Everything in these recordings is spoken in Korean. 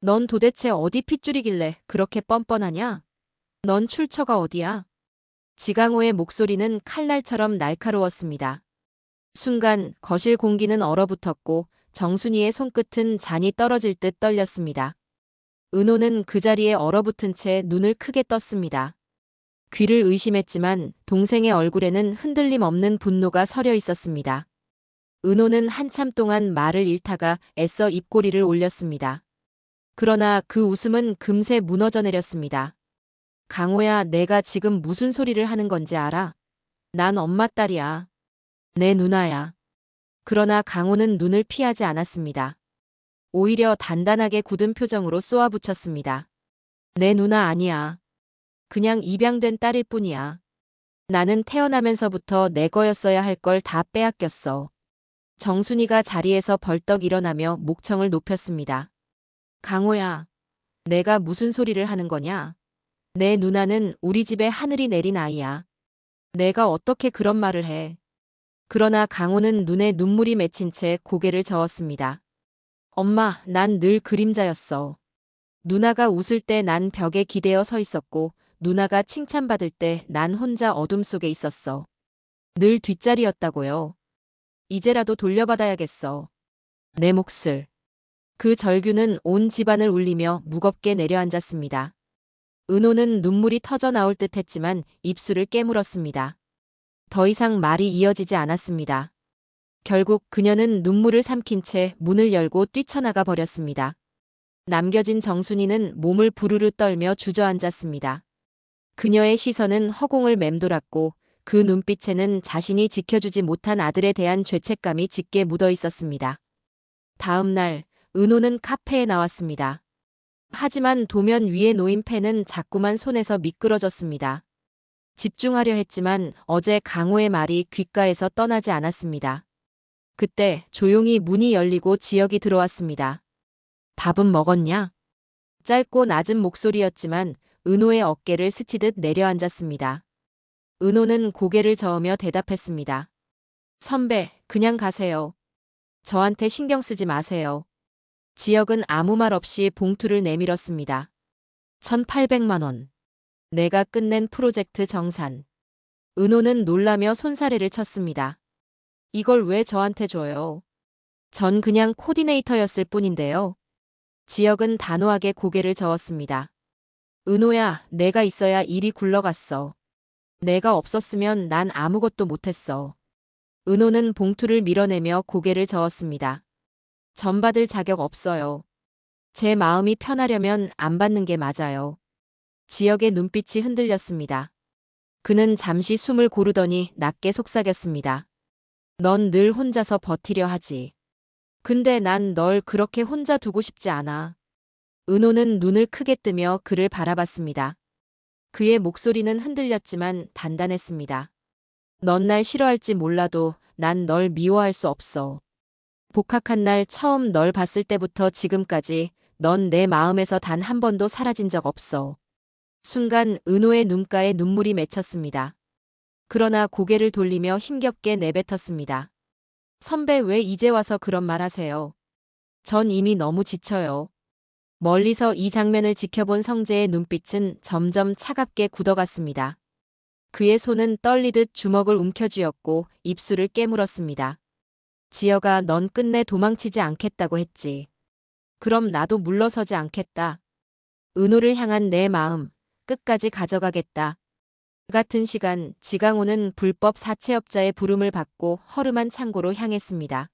넌 도대체 어디 핏줄이길래 그렇게 뻔뻔하냐? 넌 출처가 어디야? 지강호의 목소리는 칼날처럼 날카로웠습니다. 순간 거실 공기는 얼어붙었고 정순이의 손끝은 잔이 떨어질 듯 떨렸습니다. 은호는 그 자리에 얼어붙은 채 눈을 크게 떴습니다. 귀를 의심했지만 동생의 얼굴에는 흔들림 없는 분노가 서려 있었습니다. 은호는 한참 동안 말을 잃다가 애써 입꼬리를 올렸습니다. 그러나 그 웃음은 금세 무너져 내렸습니다. 강호야, 내가 지금 무슨 소리를 하는 건지 알아? 난 엄마 딸이야. 내 누나야. 그러나 강호는 눈을 피하지 않았습니다. 오히려 단단하게 굳은 표정으로 쏘아붙였습니다. 내 누나 아니야. 그냥 입양된 딸일 뿐이야. 나는 태어나면서부터 내 거였어야 할 걸 다 빼앗겼어. 정순이가 자리에서 벌떡 일어나며 목청을 높였습니다. 강호야, 내가 무슨 소리를 하는 거냐? 내 누나는 우리 집에 하늘이 내린 아이야. 내가 어떻게 그런 말을 해? 그러나 강호는 눈에 눈물이 맺힌 채 고개를 저었습니다. 엄마, 난 늘 그림자였어. 누나가 웃을 때 난 벽에 기대어 서 있었고, 누나가 칭찬받을 때 난 혼자 어둠 속에 있었어. 늘 뒷자리였다고요. 이제라도 돌려받아야겠어. 내 몫을. 그 절규는 온 집안을 울리며 무겁게 내려앉았습니다. 은호는 눈물이 터져 나올 듯 했지만 입술을 깨물었습니다. 더 이상 말이 이어지지 않았습니다. 결국 그녀는 눈물을 삼킨 채 문을 열고 뛰쳐나가 버렸습니다. 남겨진 정순이는 몸을 부르르 떨며 주저앉았습니다. 그녀의 시선은 허공을 맴돌았고 그 눈빛에는 자신이 지켜주지 못한 아들에 대한 죄책감이 짙게 묻어 있었습니다. 다음 날, 은호는 카페에 나왔습니다. 하지만 도면 위에 놓인 펜은 자꾸만 손에서 미끄러졌습니다. 집중하려 했지만 어제 강호의 말이 귓가에서 떠나지 않았습니다. 그때 조용히 문이 열리고 지혁이 들어왔습니다. 밥은 먹었냐? 짧고 낮은 목소리였지만 은호의 어깨를 스치듯 내려앉았습니다. 은호는 고개를 저으며 대답했습니다. 선배, 그냥 가세요. 저한테 신경 쓰지 마세요. 지혁은 아무 말 없이 봉투를 내밀었습니다. 1,800만 원. 내가 끝낸 프로젝트 정산. 은호는 놀라며 손사래를 쳤습니다. 이걸 왜 저한테 줘요? 전 그냥 코디네이터였을 뿐인데요. 지혁은 단호하게 고개를 저었습니다. 은호야, 내가 있어야 일이 굴러갔어. 내가 없었으면 난 아무것도 못했어. 은호는 봉투를 밀어내며 고개를 저었습니다. 전 받을 자격 없어요. 제 마음이 편하려면 안 받는 게 맞아요. 지혁의 눈빛이 흔들렸습니다. 그는 잠시 숨을 고르더니 낮게 속삭였습니다. 넌 늘 혼자서 버티려 하지. 근데 난 널 그렇게 혼자 두고 싶지 않아. 은호는 눈을 크게 뜨며 그를 바라봤습니다. 그의 목소리는 흔들렸지만 단단했습니다. 넌 날 싫어할지 몰라도 난 널 미워할 수 없어. 복학한 날 처음 널 봤을 때부터 지금까지 넌 내 마음에서 단 한 번도 사라진 적 없어. 순간 은호의 눈가에 눈물이 맺혔습니다. 그러나 고개를 돌리며 힘겹게 내뱉었습니다. 선배, 왜 이제 와서 그런 말 하세요? 전 이미 너무 지쳐요. 멀리서 이 장면을 지켜본 성재의 눈빛은 점점 차갑게 굳어갔습니다. 그의 손은 떨리듯 주먹을 움켜쥐었고 입술을 깨물었습니다. 지혁아, 넌 끝내 도망치지 않겠다고 했지. 그럼 나도 물러서지 않겠다. 은호를 향한 내 마음, 끝까지 가져가겠다. 같은 시간 지강호는 불법 사채업자의 부름을 받고 허름한 창고로 향했습니다.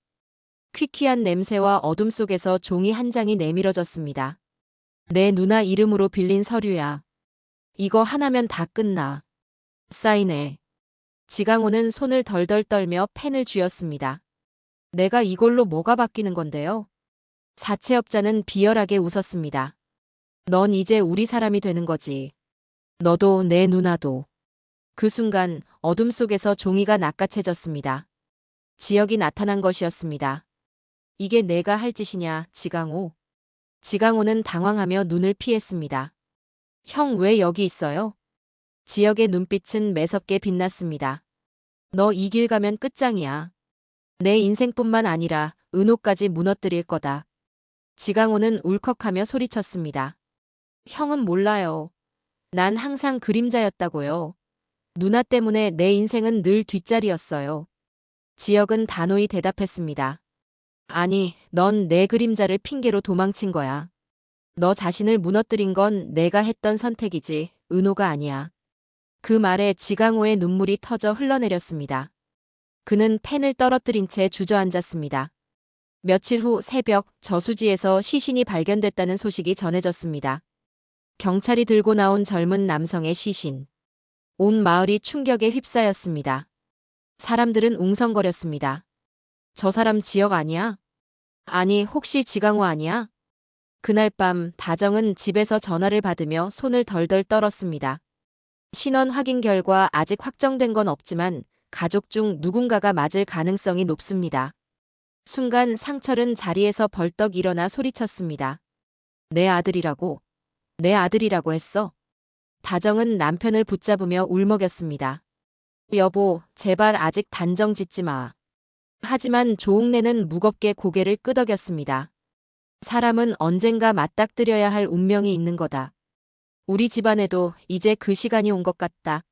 퀴퀴한 냄새와 어둠 속에서 종이 한 장이 내밀어졌습니다. 내 누나 이름으로 빌린 서류야. 이거 하나면 다 끝나. 사인해. 지강호는 손을 덜덜 떨며 펜을 쥐었습니다. 내가 이걸로 뭐가 바뀌는 건데요? 사채업자는 비열하게 웃었습니다. 넌 이제 우리 사람이 되는 거지. 너도 내 누나도. 그 순간 어둠 속에서 종이가 낚아채졌습니다. 지혁이 나타난 것이었습니다. 이게 내가 할 짓이냐, 지강호? 지강호는 당황하며 눈을 피했습니다. 형, 왜 여기 있어요? 지혁의 눈빛은 매섭게 빛났습니다. 너 이 길 가면 끝장이야. 내 인생뿐만 아니라 은호까지 무너뜨릴 거다. 지강호는 울컥하며 소리쳤습니다. 형은 몰라요. 난 항상 그림자였다고요. 누나 때문에 내 인생은 늘 뒷자리였어요. 지혁은 단호히 대답했습니다. 아니, 넌 내 그림자를 핑계로 도망친 거야. 너 자신을 무너뜨린 건 내가 했던 선택이지, 은호가 아니야. 그 말에 지강호의 눈물이 터져 흘러내렸습니다. 그는 펜을 떨어뜨린 채 주저앉았습니다. 며칠 후 새벽 저수지에서 시신이 발견됐다는 소식이 전해졌습니다. 경찰이 들고 나온 젊은 남성의 시신. 온 마을이 충격에 휩싸였습니다. 사람들은 웅성거렸습니다. 저 사람 지역 아니야? 아니, 혹시 지강호 아니야? 그날 밤 다정은 집에서 전화를 받으며 손을 덜덜 떨었습니다. 신원 확인 결과 아직 확정된 건 없지만 가족 중 누군가가 맞을 가능성이 높습니다. 순간 상철은 자리에서 벌떡 일어나 소리쳤습니다. 내 아들이라고? 내 아들이라고 했어? 다정은 남편을 붙잡으며 울먹였습니다. 여보, 제발 아직 단정 짓지 마. 하지만 조옥래는 무겁게 고개를 끄덕였습니다. 사람은 언젠가 맞닥뜨려야 할 운명이 있는 거다. 우리 집안에도 이제 그 시간이 온 것 같다.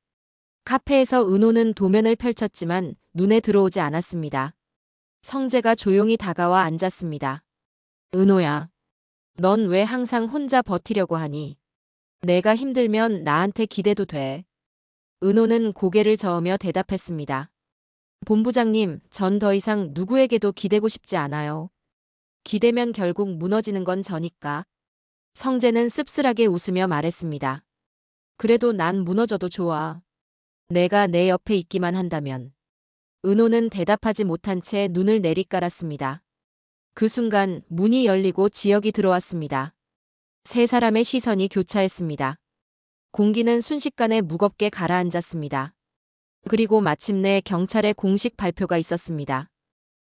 카페에서 은호는 도면을 펼쳤지만 눈에 들어오지 않았습니다. 성재가 조용히 다가와 앉았습니다. 은호야, 넌 왜 항상 혼자 버티려고 하니? 내가 힘들면 나한테 기대도 돼. 은호는 고개를 저으며 대답했습니다. 본부장님, 전 더 이상 누구에게도 기대고 싶지 않아요. 기대면 결국 무너지는 건 저니까. 성재는 씁쓸하게 웃으며 말했습니다. 그래도 난 무너져도 좋아. 내가 내 옆에 있기만 한다면. 은호는 대답하지 못한 채 눈을 내리깔았습니다. 그 순간 문이 열리고 지혁이 들어왔습니다. 세 사람의 시선이 교차했습니다. 공기는 순식간에 무겁게 가라앉았습니다. 그리고 마침내 경찰의 공식 발표가 있었습니다.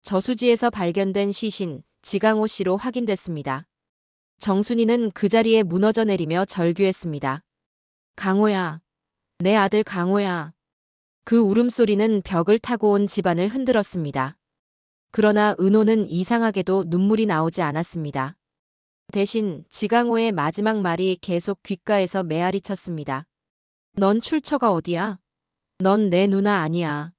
저수지에서 발견된 시신 지강호 씨로 확인됐습니다. 정순이는 그 자리에 무너져 내리며 절규했습니다. 강호야, 내 아들 강호야. 그 울음소리는 벽을 타고 온 집안을 흔들었습니다. 그러나 은호는 이상하게도 눈물이 나오지 않았습니다. 대신 지강호의 마지막 말이 계속 귓가에서 메아리 쳤습니다. 넌 출처가 어디야? 넌 내 누나 아니야.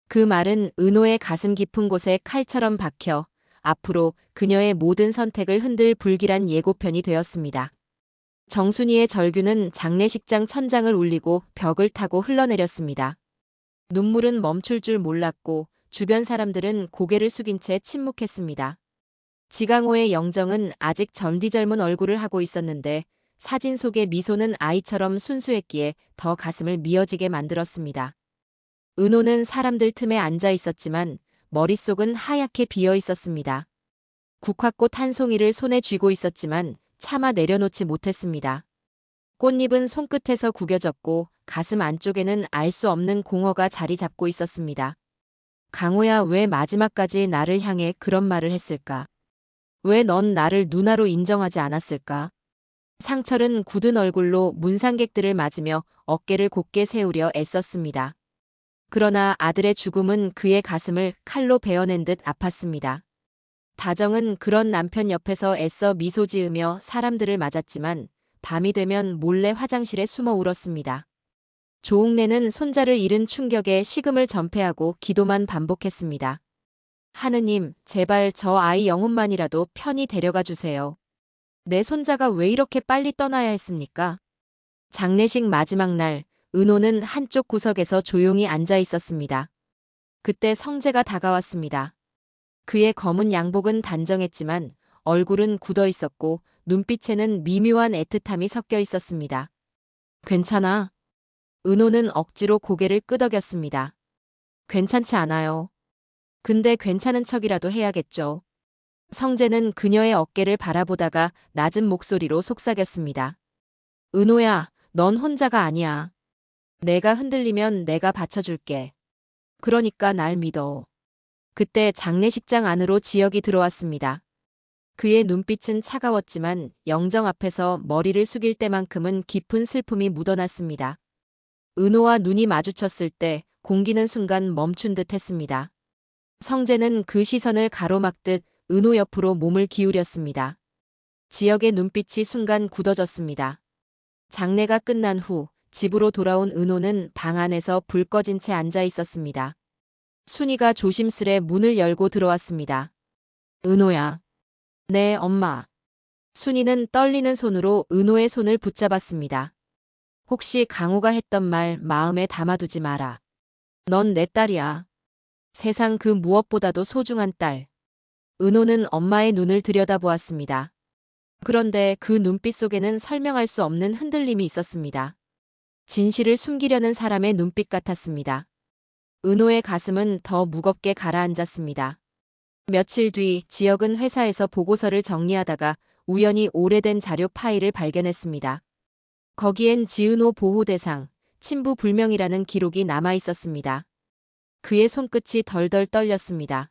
그 말은 은호의 가슴 깊은 곳에 칼처럼 박혀 앞으로 그녀의 모든 선택을 흔들 불길한 예고편이 되었습니다. 정순이의 절규는 장례식장 천장을 울리고 벽을 타고 흘러내렸습니다. 눈물은 멈출 줄 몰랐고 주변 사람들은 고개를 숙인 채 침묵했습니다. 지강호의 영정은 아직 젊디젊은 얼굴을 하고 있었는데 사진 속의 미소는 아이처럼 순수했기에 더 가슴을 미어지게 만들었습니다. 은호는 사람들 틈에 앉아 있었지만 머릿속은 하얗게 비어 있었습니다. 국화꽃 한 송이를 손에 쥐고 있었지만 차마 내려놓지 못했습니다. 꽃잎은 손끝에서 구겨졌고 가슴 안쪽에는 알 수 없는 공허가 자리 잡고 있었습니다. 강호야, 왜 마지막까지 나를 향해 그런 말을 했을까? 왜 넌 나를 누나로 인정하지 않았을까? 상철은 굳은 얼굴로 문상객들을 맞으며 어깨를 곧게 세우려 애썼습니다. 그러나 아들의 죽음은 그의 가슴을 칼로 베어낸 듯 아팠습니다. 다정은 그런 남편 옆에서 애써 미소 지으며 사람들을 맞았지만 밤이 되면 몰래 화장실에 숨어 울었습니다. 조옥래는 손자를 잃은 충격에 식음을 전폐하고 기도만 반복했습니다. 하느님, 제발 저 아이 영혼만이라도 편히 데려가 주세요. 내 손자가 왜 이렇게 빨리 떠나야 했습니까? 장례식 마지막 날, 은호는 한쪽 구석에서 조용히 앉아 있었습니다. 그때 성재가 다가왔습니다. 그의 검은 양복은 단정했지만 얼굴은 굳어 있었고 눈빛에는 미묘한 애틋함이 섞여 있었습니다. 괜찮아? 은호는 억지로 고개를 끄덕였습니다. 괜찮지 않아요. 근데 괜찮은 척이라도 해야겠죠. 성재는 그녀의 어깨를 바라보다가 낮은 목소리로 속삭였습니다. 은호야, 넌 혼자가 아니야. 내가 흔들리면 내가 받쳐줄게. 그러니까 날 믿어. 그때 장례식장 안으로 지혁이 들어왔습니다. 그의 눈빛은 차가웠지만 영정 앞에서 머리를 숙일 때만큼은 깊은 슬픔이 묻어났습니다. 은호와 눈이 마주쳤을 때 공기는 순간 멈춘 듯 했습니다. 성재는 그 시선을 가로막듯 은호 옆으로 몸을 기울였습니다. 지역의 눈빛이 순간 굳어졌습니다. 장례가 끝난 후 집으로 돌아온 은호는 방 안에서 불 꺼진 채 앉아 있었습니다. 순이가 조심스레 문을 열고 들어왔습니다. 은호야. 네, 엄마. 순이는 떨리는 손으로 은호의 손을 붙잡았습니다. 혹시 강호가 했던 말 마음에 담아두지 마라. 넌 내 딸이야. 세상 그 무엇보다도 소중한 딸. 은호는 엄마의 눈을 들여다보았습니다. 그런데 그 눈빛 속에는 설명할 수 없는 흔들림이 있었습니다. 진실을 숨기려는 사람의 눈빛 같았습니다. 은호의 가슴은 더 무겁게 가라앉았습니다. 며칠 뒤 지역은 회사에서 보고서를 정리하다가 우연히 오래된 자료 파일을 발견했습니다. 거기엔 지은호 보호 대상, 친부 불명이라는 기록이 남아 있었습니다. 그의 손끝이 덜덜 떨렸습니다.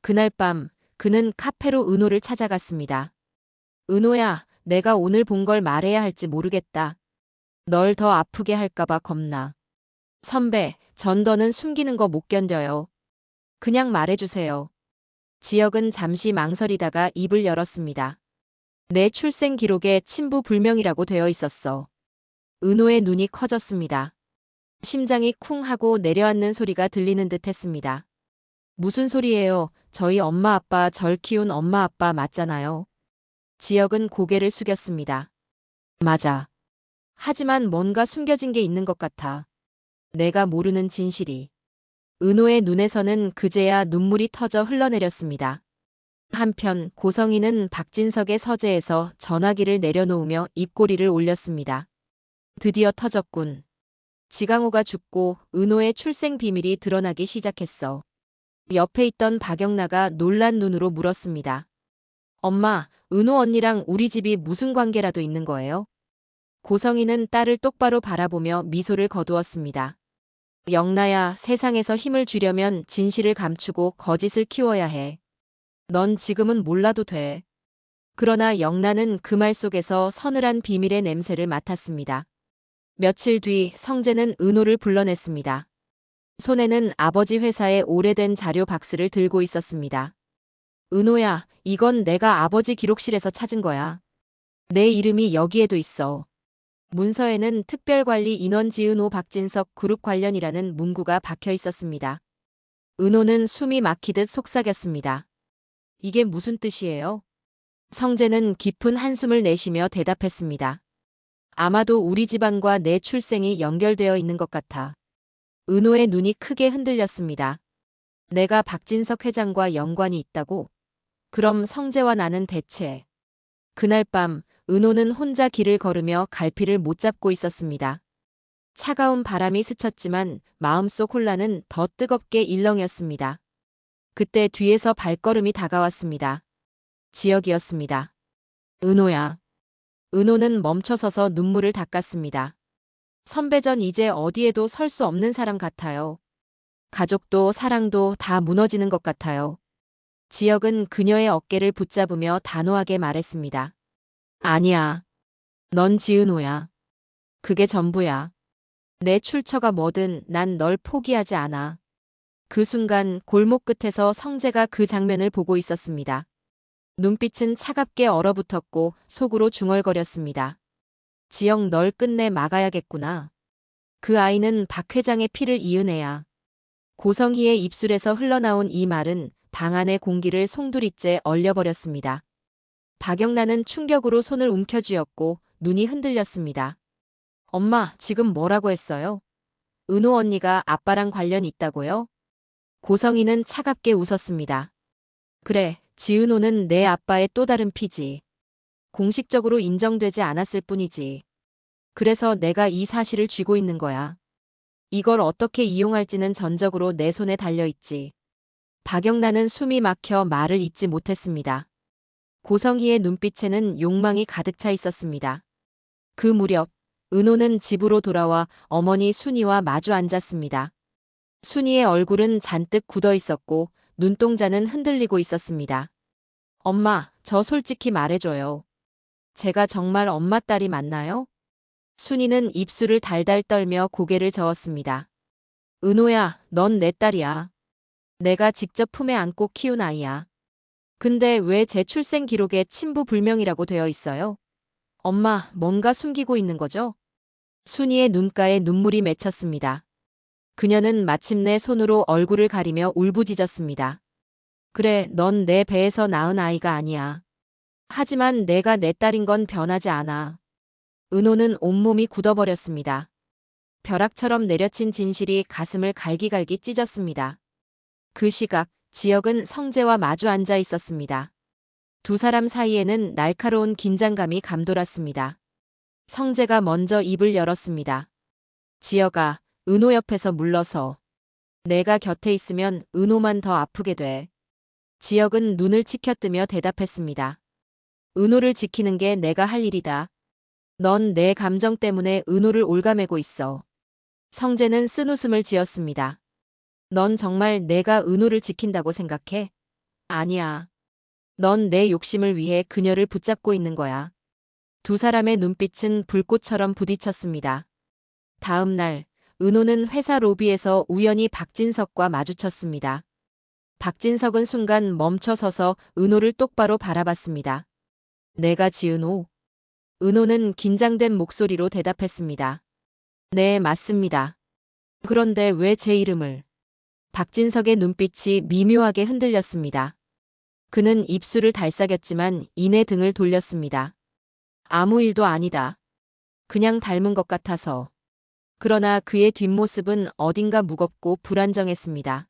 그날 밤 그는 카페로 은호를 찾아갔습니다. 은호야, 내가 오늘 본 걸 말해야 할지 모르겠다. 널 더 아프게 할까봐 겁나. 선배, 전 더는 숨기는 거 못 견뎌요. 그냥 말해주세요. 지역은 잠시 망설이다가 입을 열었습니다. 내 출생 기록에 친부 불명이라고 되어 있었어. 은호의 눈이 커졌습니다. 심장이 쿵 하고 내려앉는 소리가 들리는 듯 했습니다. 무슨 소리예요? 저희 엄마 아빠 절 키운 엄마 아빠 맞잖아요. 지역은 고개를 숙였습니다. 맞아. 하지만 뭔가 숨겨진 게 있는 것 같아. 내가 모르는 진실이. 은호의 눈에서는 그제야 눈물이 터져 흘러내렸습니다. 한편 고성이는 박진석의 서재에서 전화기를 내려놓으며 입꼬리를 올렸습니다. 드디어 터졌군. 지강호가 죽고 은호의 출생 비밀이 드러나기 시작했어. 옆에 있던 박영나가 놀란 눈으로 물었습니다. 엄마, 은호 언니랑 우리 집이 무슨 관계라도 있는 거예요? 고성이는 딸을 똑바로 바라보며 미소를 거두었습니다. 영나야, 세상에서 힘을 주려면 진실을 감추고 거짓을 키워야 해. 넌 지금은 몰라도 돼. 그러나 영나는 그 말 속에서 서늘한 비밀의 냄새를 맡았습니다. 며칠 뒤 성재는 은호를 불러냈습니다. 손에는 아버지 회사의 오래된 자료 박스를 들고 있었습니다. 은호야, 이건 내가 아버지 기록실에서 찾은 거야. 내 이름이 여기에도 있어. 문서에는 특별관리 인원 지은호 박진석 그룹 관련이라는 문구가 박혀 있었습니다. 은호는 숨이 막히듯 속삭였습니다. 이게 무슨 뜻이에요? 성재는 깊은 한숨을 내쉬며 대답했습니다. 아마도 우리 집안과 내 출생이 연결되어 있는 것 같아. 은호의 눈이 크게 흔들렸습니다. 내가 박진석 회장과 연관이 있다고? 그럼 성재와 나는 대체. 그날 밤 은호는 혼자 길을 걸으며 갈피를 못 잡고 있었습니다. 차가운 바람이 스쳤지만 마음속 혼란은 더 뜨겁게 일렁였습니다. 그때 뒤에서 발걸음이 다가왔습니다. 지역이었습니다. 은호야. 은호는 멈춰서서 눈물을 닦았습니다. 선배 전 이제 어디에도 설 수 없는 사람 같아요. 가족도 사랑도 다 무너지는 것 같아요. 지역은 그녀의 어깨를 붙잡으며 단호하게 말했습니다. 아니야. 넌 지은호야. 그게 전부야. 내 출처가 뭐든 난 널 포기하지 않아. 그 순간 골목 끝에서 성재가 그 장면을 보고 있었습니다. 눈빛은 차갑게 얼어붙었고 속으로 중얼거렸습니다. 지영 널 끝내 막아야겠구나. 그 아이는 박 회장의 피를 이은 애야. 고성희의 입술에서 흘러나온 이 말은 방 안의 공기를 송두리째 얼려버렸습니다. 박영란은 충격으로 손을 움켜쥐었고 눈이 흔들렸습니다. 엄마, 지금 뭐라고 했어요? 은호 언니가 아빠랑 관련 있다고요? 고성희는 차갑게 웃었습니다. 그래, 지은호는 내 아빠의 또 다른 피지. 공식적으로 인정되지 않았을 뿐이지. 그래서 내가 이 사실을 쥐고 있는 거야. 이걸 어떻게 이용할지는 전적으로 내 손에 달려있지. 박영란은 숨이 막혀 말을 잇지 못했습니다. 고성희의 눈빛에는 욕망이 가득 차 있었습니다. 그 무렵 은호는 집으로 돌아와 어머니 순이와 마주 앉았습니다. 순이의 얼굴은 잔뜩 굳어 있었고 눈동자는 흔들리고 있었습니다. 엄마, 저 솔직히 말해줘요. 제가 정말 엄마 딸이 맞나요? 순이는 입술을 달달 떨며 고개를 저었습니다. 은호야, 넌 내 딸이야. 내가 직접 품에 안고 키운 아이야. 근데 왜 제 출생 기록에 친부 불명이라고 되어 있어요? 엄마, 뭔가 숨기고 있는 거죠? 순이의 눈가에 눈물이 맺혔습니다. 그녀는 마침내 손으로 얼굴을 가리며 울부짖었습니다. 그래, 넌 내 배에서 낳은 아이가 아니야. 하지만 내가 내 딸인 건 변하지 않아. 은호는 온몸이 굳어버렸습니다. 벼락처럼 내려친 진실이 가슴을 갈기갈기 찢었습니다. 그 시각, 지역은 성재와 마주 앉아 있었습니다. 두 사람 사이에는 날카로운 긴장감이 감돌았습니다. 성재가 먼저 입을 열었습니다. 지혁아, 은호 옆에서 물러서. 내가 곁에 있으면 은호만 더 아프게 돼. 지혁은 눈을 치켜뜨며 대답했습니다. 은호를 지키는 게 내가 할 일이다. 넌 내 감정 때문에 은호를 옭아매고 있어. 성재는 쓴웃음을 지었습니다. 넌 정말 내가 은호를 지킨다고 생각해? 아니야. 넌 내 욕심을 위해 그녀를 붙잡고 있는 거야. 두 사람의 눈빛은 불꽃처럼 부딪혔습니다. 다음 날, 은호는 회사 로비에서 우연히 박진석과 마주쳤습니다. 박진석은 순간 멈춰서서 은호를 똑바로 바라봤습니다. 내가 지은호. 은호는 긴장된 목소리로 대답했습니다. 네, 맞습니다. 그런데 왜 제 이름을? 박진석의 눈빛이 미묘하게 흔들렸습니다. 그는 입술을 달싹였지만 이내 등을 돌렸습니다. 아무 일도 아니다. 그냥 닮은 것 같아서. 그러나 그의 뒷모습은 어딘가 무겁고 불안정했습니다.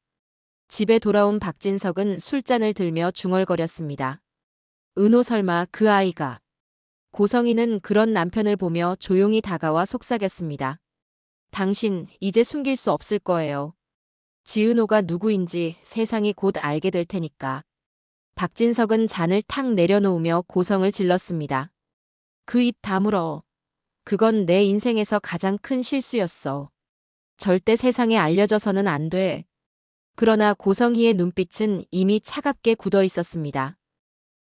집에 돌아온 박진석은 술잔을 들며 중얼거렸습니다. 은호 설마 그 아이가. 고성이는 그런 남편을 보며 조용히 다가와 속삭였습니다. 당신 이제 숨길 수 없을 거예요. 지은호가 누구인지 세상이 곧 알게 될 테니까. 박진석은 잔을 탁 내려놓으며 고성을 질렀습니다. 그 입 다물어. 그건 내 인생에서 가장 큰 실수였어. 절대 세상에 알려져서는 안 돼. 그러나 고성희의 눈빛은 이미 차갑게 굳어 있었습니다.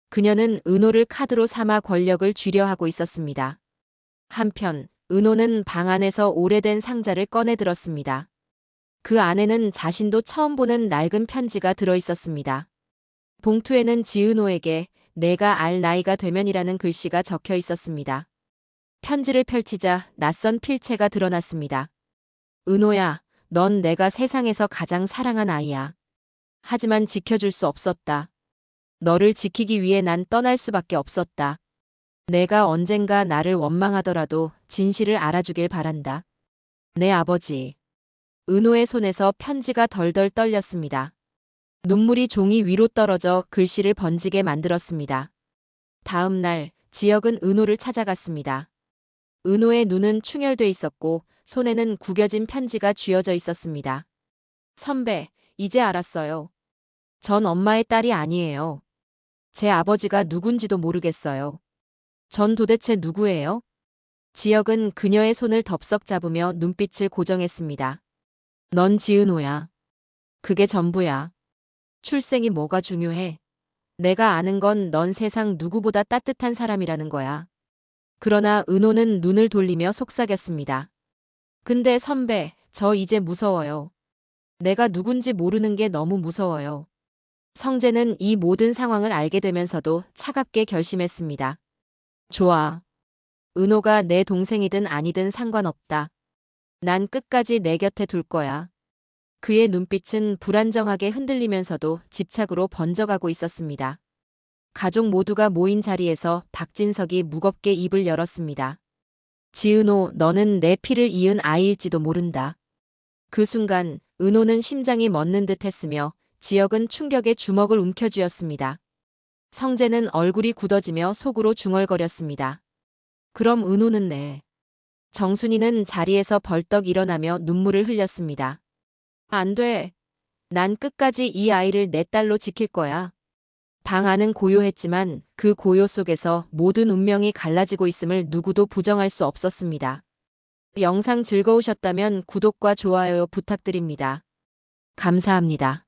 그녀는 은호를 카드로 삼아 권력을 쥐려 하고 있었습니다. 한편 은호는 방 안에서 오래된 상자를 꺼내 들었습니다. 그 안에는 자신도 처음 보는 낡은 편지가 들어 있었습니다. 봉투에는 지은호에게 내가 알 나이가 되면이라는 글씨가 적혀 있었습니다. 편지를 펼치자 낯선 필체가 드러났습니다. 은호야, 넌 내가 세상에서 가장 사랑한 아이야. 하지만 지켜줄 수 없었다. 너를 지키기 위해 난 떠날 수밖에 없었다. 내가 언젠가 나를 원망하더라도 진실을 알아주길 바란다. 내 아버지. 은호의 손에서 편지가 덜덜 떨렸습니다. 눈물이 종이 위로 떨어져 글씨를 번지게 만들었습니다. 다음 날 지혁은 은호를 찾아갔습니다. 은호의 눈은 충혈돼 있었고 손에는 구겨진 편지가 쥐어져 있었습니다. 선배, 이제 알았어요. 전 엄마의 딸이 아니에요. 제 아버지가 누군지도 모르겠어요. 전 도대체 누구예요? 지혁은 그녀의 손을 덥석 잡으며 눈빛을 고정했습니다. 넌 지은호야. 그게 전부야. 출생이 뭐가 중요해. 내가 아는 건 넌 세상 누구보다 따뜻한 사람이라는 거야. 그러나 은호는 눈을 돌리며 속삭였습니다. 근데 선배, 저 이제 무서워요. 내가 누군지 모르는 게 너무 무서워요. 성재는 이 모든 상황을 알게 되면서도 차갑게 결심했습니다. 좋아. 은호가 내 동생이든 아니든 상관없다. 난 끝까지 내 곁에 둘 거야. 그의 눈빛은 불안정하게 흔들리면서도 집착으로 번져가고 있었습니다. 가족 모두가 모인 자리에서 박진석이 무겁게 입을 열었습니다. 지은호, 너는 내 피를 이은 아이일지도 모른다. 그 순간 은호는 심장이 멎는 듯 했으며 지혁은 충격에 주먹을 움켜쥐었습니다. 성재는 얼굴이 굳어지며 속으로 중얼거렸습니다. 그럼 은호는 내. 정순이는 자리에서 벌떡 일어나며 눈물을 흘렸습니다. 안 돼. 난 끝까지 이 아이를 내 딸로 지킬 거야. 방 안은 고요했지만 그 고요 속에서 모든 운명이 갈라지고 있음을 누구도 부정할 수 없었습니다. 영상 즐거우셨다면 구독과 좋아요 부탁드립니다. 감사합니다.